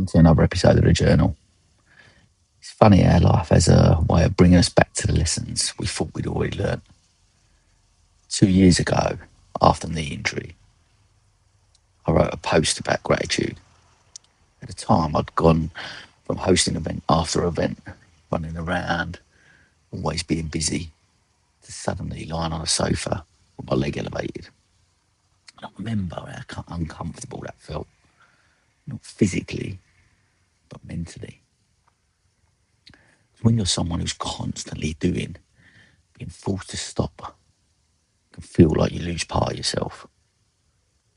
welcome to another episode of the Journal. It's funny how life has a way of bringing us back to the lessons we thought we'd already learned. 2 years ago, after knee injury, I wrote a post about gratitude. At the time, I'd gone from hosting event after event, running around, always being busy, to suddenly lying on a sofa with my leg elevated. And I remember how uncomfortable that felt, not physically, but mentally. When you're someone who's constantly doing, being forced to stop can feel like you lose part of yourself.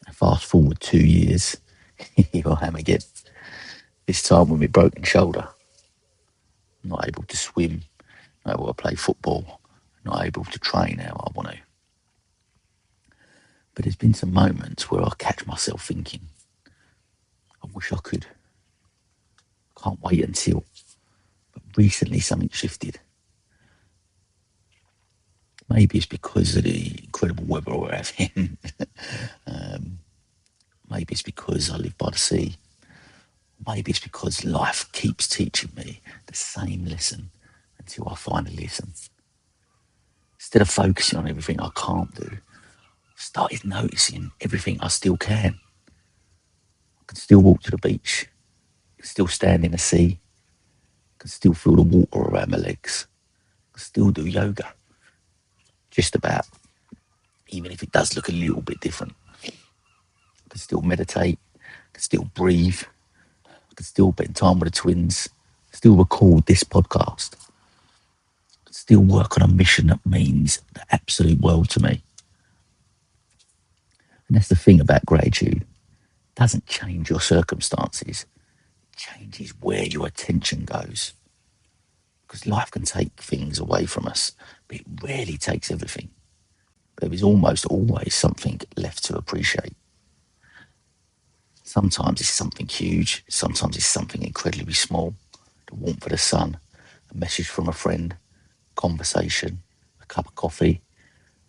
And fast forward 2 years, here I am again. This time with my broken shoulder. Not able to swim, not able to play football, not able to train how I want to. But there's been some moments where I catch myself thinking, I wish I could. Can't wait until. But recently something shifted. Maybe it's because of the incredible weather we're having. Maybe it's because I live by the sea. Maybe it's because life keeps teaching me the same lesson until I finally listen. Instead of focusing on everything I can't do, I started noticing everything I still can. I can still walk to the beach. I can still stand in the sea. I can still feel the water around my legs. I can still do yoga. Just about. Even if it does look a little bit different. I can still meditate. I can still breathe. I can still spend time with the twins. Still record this podcast. I can still work on a mission that means the absolute world to me. And that's the thing about gratitude. It doesn't change your circumstances. It changes where your attention goes. Because life can take things away from us, but it rarely takes everything. There is almost always something left to appreciate. Sometimes it's something huge. Sometimes it's something incredibly small. The warmth of the sun, a message from a friend, conversation, a cup of coffee,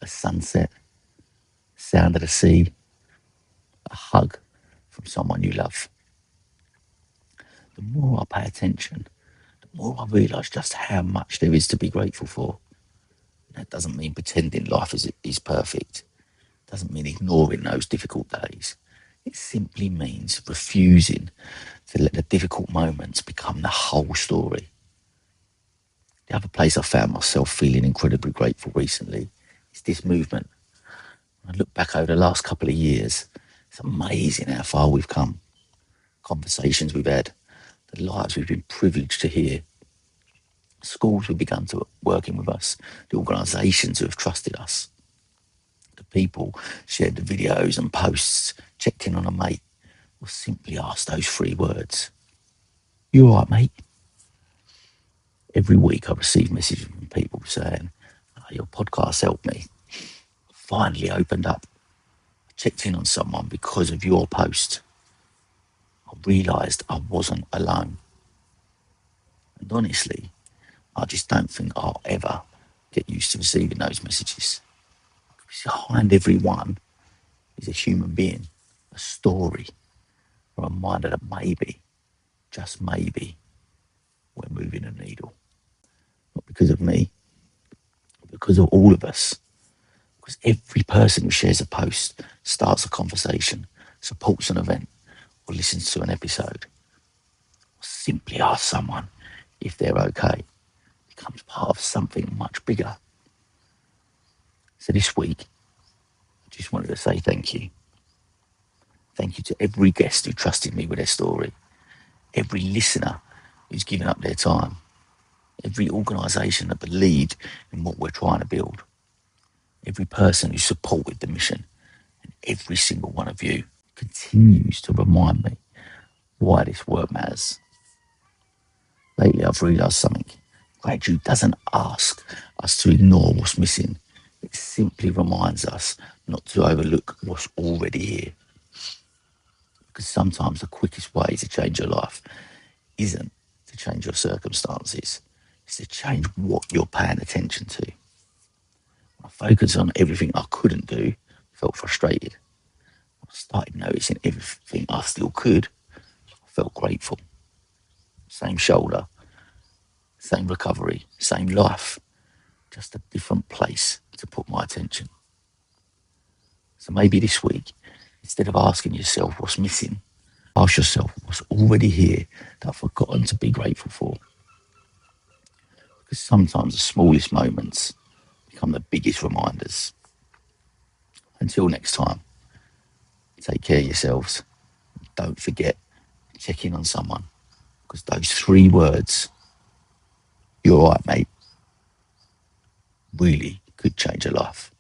a sunset, sound of the sea, a hug from someone you love. The more I pay attention, the more I realise just how much there is to be grateful for. That doesn't mean pretending life is perfect. It doesn't mean ignoring those difficult days. It simply means refusing to let the difficult moments become the whole story. The other place I found myself feeling incredibly grateful recently is this movement. When I look back over the last couple of years, it's amazing how far we've come. Conversations we've had, the lives we've been privileged to hear, schools who've begun to working with us, the organisations who have trusted us, the people shared the videos and posts, checked in on a mate, or simply asked those 3 words. You all right, mate? Every week I receive messages from people saying, your podcast helped me. I finally opened up. I checked in on someone because of your post. I realised I wasn't alone. And honestly, I just don't think I'll ever get used to receiving those messages. Behind every one is a human being, a story, a reminder that maybe, just maybe, we're moving a needle. Not because of me, but because of all of us. Because every person who shares a post, starts a conversation, supports an event, or listens to an episode, or simply asks someone if they're okay, becomes part of something much bigger. So this week, I just wanted to say thank you. Thank you to every guest who trusted me with their story, every listener who's given up their time, every organisation that believed in what we're trying to build, every person who supported the mission, and every single one of you continues to remind me why this work matters. Lately, I've realised something. Gratitude doesn't ask us to ignore what's missing. It simply reminds us not to overlook what's already here. Because sometimes the quickest way to change your life isn't to change your circumstances. It's to change what you're paying attention to. When I focused on everything I couldn't do, I felt frustrated. I started noticing everything I still could. I felt grateful. Same shoulder, same recovery, same life, just a different place to put my attention. So maybe this week, instead of asking yourself what's missing, ask yourself what's already here that I've forgotten to be grateful for. Because sometimes the smallest moments become the biggest reminders. Until next time, take care of yourselves. Don't forget, check in on someone. Because those 3 words, "you're all right, mate," really could change a life.